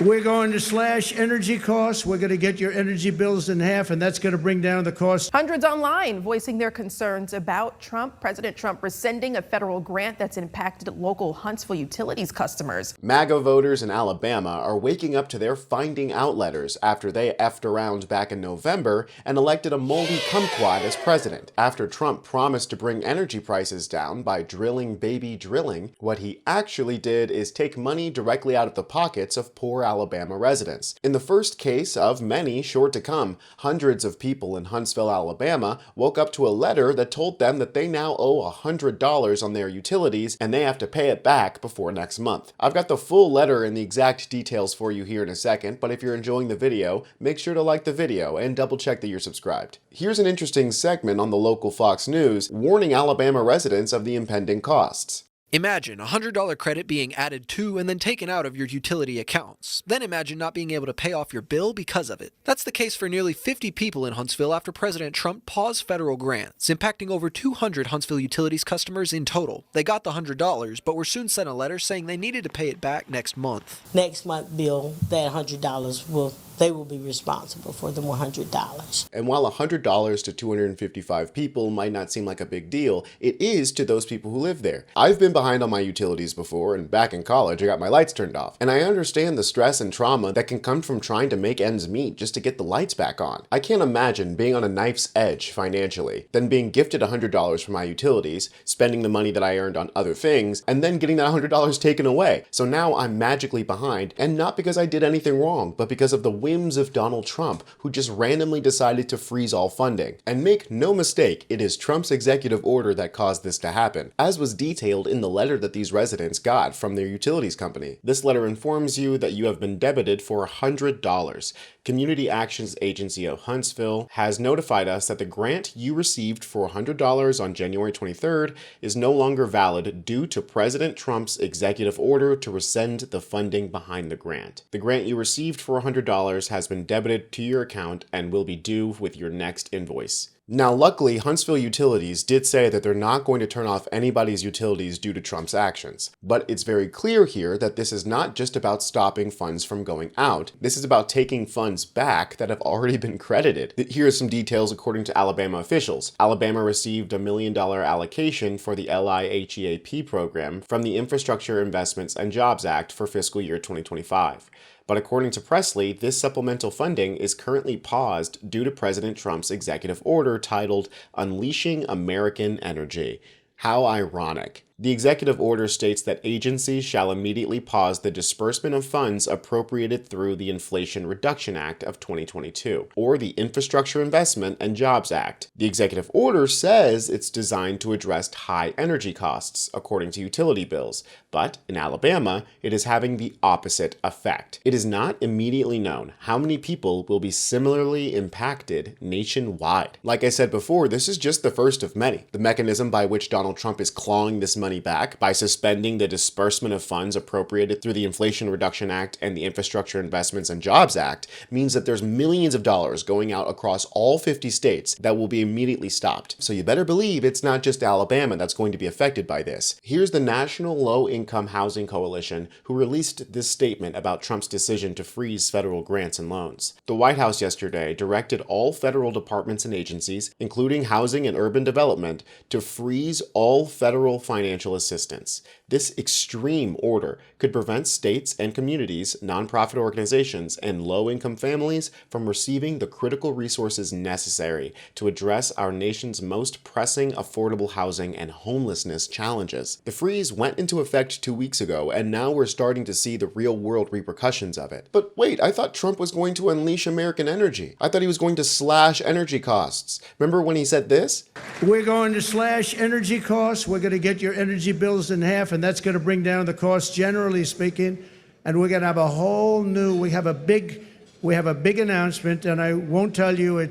We're going to slash energy costs. We're going to get your energy bills in half, and that's going to bring down the cost. Hundreds online voicing their concerns about President Trump rescinding a federal grant that's impacted local Huntsville utilities customers. MAGA voters in Alabama are waking up to their finding out letters after they effed around back in November and elected a moldy kumquat as president. After Trump promised to bring energy prices down by drilling baby drilling, what he actually did is take money directly out of the pockets of poor Alabama residents. In the first case of many sure to come, hundreds of people in Huntsville, Alabama woke up to a letter that told them that they now owe $100 on their utilities and they have to pay it back before next month. I've got the full letter and the exact details for you here in a second, but if you're enjoying the video, make sure to like the video and double check that you're subscribed. Here's an interesting segment on the local Fox News warning Alabama residents of the impending costs. Imagine a $100 credit being added to and then taken out of your utility accounts. Then imagine not being able to pay off your bill because of it. That's the case for nearly 50 people in Huntsville after President Trump paused federal grants, impacting over 200 Huntsville utilities customers in total. They got the $100, but were soon sent a letter saying they needed to pay it back next month. Next month bill, that $100 they will be responsible for the $100. And while $100 to 255 people might not seem like a big deal, it is to those people who live there. I've been behind on my utilities before, and back in college I got my lights turned off. And I understand the stress and trauma that can come from trying to make ends meet just to get the lights back on. I can't imagine being on a knife's edge financially, then being gifted $100 for my utilities, spending the money that I earned on other things, and then getting that $100 taken away. So now I'm magically behind, and not because I did anything wrong, but because of the whims of Donald Trump, who just randomly decided to freeze all funding. And make no mistake, it is Trump's executive order that caused this to happen, as was detailed in the letter that these residents got from their utilities company. This letter informs you that you have been debited for $100. Community Actions Agency of Huntsville has notified us that the grant you received for $100 on January 23rd is no longer valid due to President Trump's executive order to rescind the funding behind the grant. The grant you received for $100 has been debited to your account and will be due with your next invoice. Now, luckily, Huntsville Utilities did say that they're not going to turn off anybody's utilities due to Trump's actions. But it's very clear here that this is not just about stopping funds from going out. This is about taking funds back that have already been credited. Here are some details according to Alabama officials. Alabama received a $1 million allocation for the LIHEAP program from the Infrastructure Investments and Jobs Act for fiscal year 2025. But according to Presley, this supplemental funding is currently paused due to President Trump's executive order titled Unleashing American Energy. How ironic. The executive order states that agencies shall immediately pause the disbursement of funds appropriated through the Inflation Reduction Act of 2022, or the Infrastructure Investment and Jobs Act. The executive order says it's designed to address high energy costs, according to utility bills, but in Alabama, it is having the opposite effect. It is not immediately known how many people will be similarly impacted nationwide. Like I said before, this is just the first of many. The mechanism by which Donald Trump is clawing this money back by suspending the disbursement of funds appropriated through the Inflation Reduction Act and the Infrastructure Investments and Jobs Act means that there's millions of dollars going out across all 50 states that will be immediately stopped. So you better believe it's not just Alabama that's going to be affected by this. Here's the National Low-Income Housing Coalition, who released this statement about Trump's decision to freeze federal grants and loans. The White House yesterday directed all federal departments and agencies, including Housing and Urban Development, to freeze all federal financial assistance. This extreme order could prevent states and communities, nonprofit organizations, and low-income families from receiving the critical resources necessary to address our nation's most pressing affordable housing and homelessness challenges. The freeze went into effect 2 weeks ago, and now we're starting to see the real-world repercussions of it. But wait, I thought Trump was going to unleash American energy. I thought he was going to slash energy costs. Remember when he said this? We're going to slash energy costs. We're going to get your energy bills in half, and that's going to bring down the cost, generally speaking. And we're going to have a whole new, we have a big announcement, and I won't tell you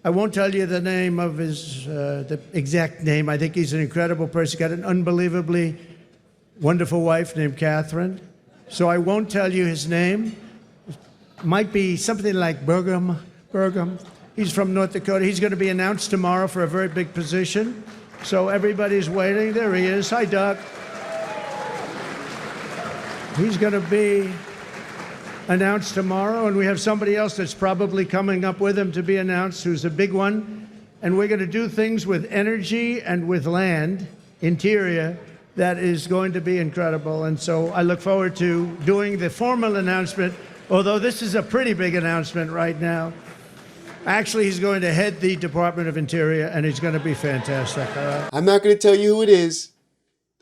the name of his, the exact name. I think he's an incredible person. He's got an unbelievably wonderful wife named Catherine. So I won't tell you his name. It might be something like Burgum. He's from North Dakota. He's going to be announced tomorrow for a very big position. So everybody's waiting. There he is. Hi, Doug. He's going to be announced tomorrow, and we have somebody else that's probably coming up with him to be announced, who's a big one. And we're going to do things with energy and with land, interior, that is going to be incredible. And so I look forward to doing the formal announcement, although this is a pretty big announcement right now. Actually, he's going to head the Department of Interior, and he's going to be fantastic. I'm not going to tell you who it is.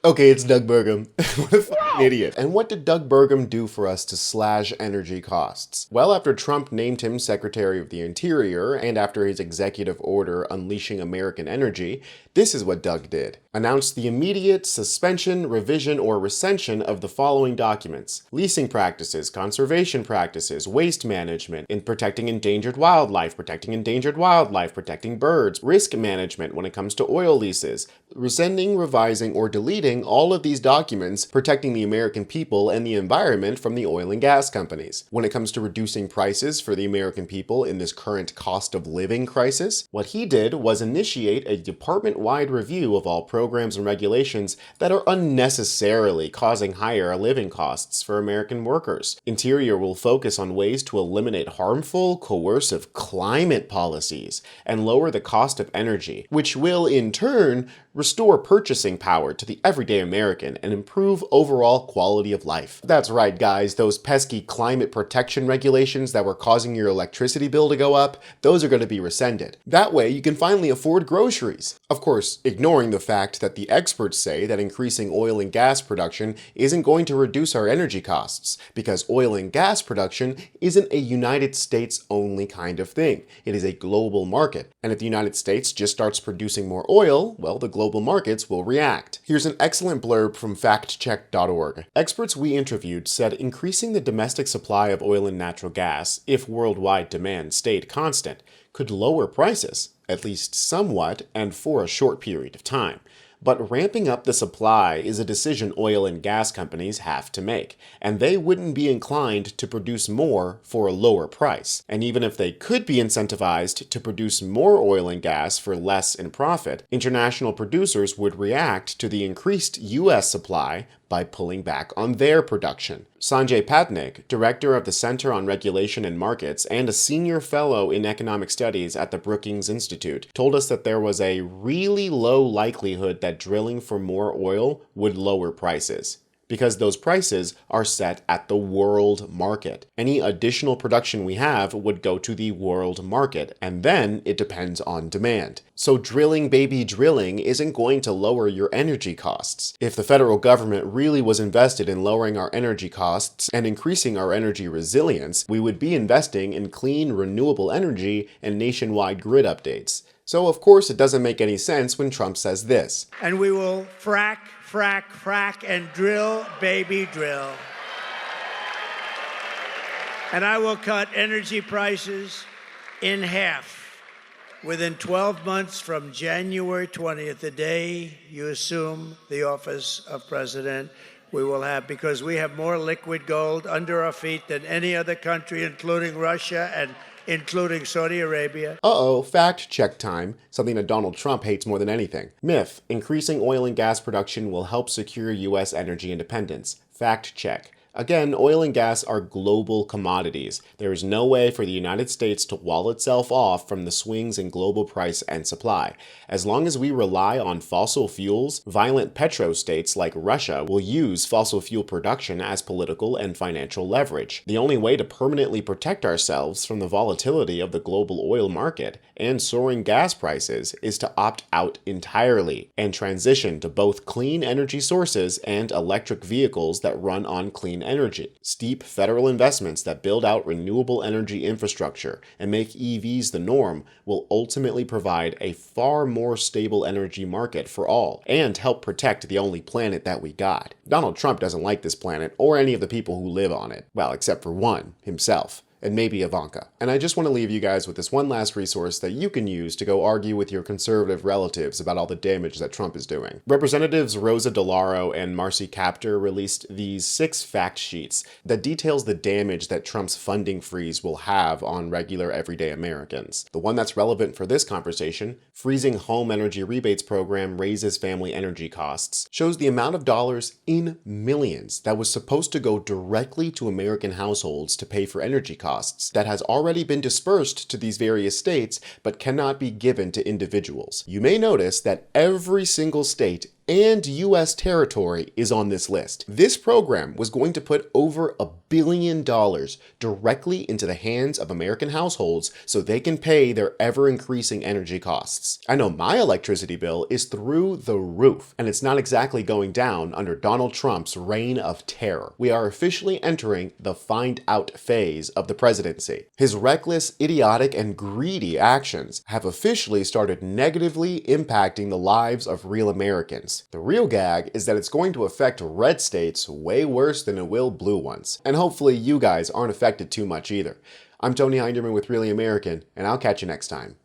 Okay, it's Doug Burgum. What a fucking idiot. And what did Doug Burgum do for us to slash energy costs? Well, after Trump named him Secretary of the Interior, and after his executive order unleashing American energy, this is what Doug did. Announced the immediate suspension, revision, or rescension of the following documents: leasing practices, conservation practices, waste management, in protecting endangered wildlife, protecting birds, risk management when it comes to oil leases, rescinding, revising, or deleting all of these documents protecting the American people and the environment from the oil and gas companies. When it comes to reducing prices for the American people in this current cost of living crisis, what he did was initiate a department-wide review of all programs and regulations that are unnecessarily causing higher living costs for American workers. Interior will focus on ways to eliminate harmful, coercive climate policies and lower the cost of energy, which will, in turn, restore purchasing power to the everyday American and improve overall quality of life. That's right, guys, those pesky climate protection regulations that were causing your electricity bill to go up, those are going to be rescinded. That way, you can finally afford groceries. Of course, ignoring the fact that the experts say that increasing oil and gas production isn't going to reduce our energy costs, because oil and gas production isn't a United States only kind of thing. It is a global market. And if the United States just starts producing more oil, well, the global markets will react. Here's an excellent blurb from factcheck.org. Experts we interviewed said increasing the domestic supply of oil and natural gas, if worldwide demand stayed constant, could lower prices, at least somewhat and for a short period of time. But ramping up the supply is a decision oil and gas companies have to make, and they wouldn't be inclined to produce more for a lower price. And even if they could be incentivized to produce more oil and gas for less in profit, international producers would react to the increased U.S. supply by pulling back on their production. Sanjay Patnaik, director of the Center on Regulation and Markets and a senior fellow in economic studies at the Brookings Institute, told us that there was a really low likelihood that drilling for more oil would lower prices, because those prices are set at the world market. Any additional production we have would go to the world market, and then it depends on demand. So drilling, baby, drilling isn't going to lower your energy costs. If the federal government really was invested in lowering our energy costs and increasing our energy resilience, we would be investing in clean, renewable energy and nationwide grid updates. So of course it doesn't make any sense when Trump says this. And we will frack, and drill, baby, drill. And I will cut energy prices in half within 12 months from January 20th, the day you assume the office of president. We will have, because we have more liquid gold under our feet than any other country, including Russia and including Saudi Arabia. Fact check time, something that Donald Trump hates more than anything. Myth: increasing oil and gas production will help secure U.S. energy independence. Fact check. Again, oil and gas are global commodities. There is no way for the United States to wall itself off from the swings in global price and supply. As long as we rely on fossil fuels, violent petrostates like Russia will use fossil fuel production as political and financial leverage. The only way to permanently protect ourselves from the volatility of the global oil market and soaring gas prices is to opt out entirely and transition to both clean energy sources and electric vehicles that run on clean energy. Steep federal investments that build out renewable energy infrastructure and make EVs the norm will ultimately provide a far more stable energy market for all and help protect the only planet that we got. Donald Trump doesn't like this planet or any of the people who live on it. Well, except for one, himself. and maybe Ivanka. And I just want to leave you guys with this one last resource that you can use to go argue with your conservative relatives about all the damage that Trump is doing. Representatives Rosa DeLauro and Marcy Kaptur released these 6 fact sheets that details the damage that Trump's funding freeze will have on regular everyday Americans. The one that's relevant for this conversation, freezing home energy rebates program raises family energy costs, shows the amount of dollars in millions that was supposed to go directly to American households to pay for energy costs that has already been dispersed to these various states but cannot be given to individuals. You may notice that every single state and U.S. territory is on this list. This program was going to put over $1 billion directly into the hands of American households so they can pay their ever-increasing energy costs. I know my electricity bill is through the roof, and it's not exactly going down under Donald Trump's reign of terror. We are officially entering the find out phase of the presidency. His reckless, idiotic, and greedy actions have officially started negatively impacting the lives of real Americans. The real gag is that it's going to affect red states way worse than it will blue ones. And hopefully you guys aren't affected too much either. I'm Tony Hinderman with Really American, and I'll catch you next time.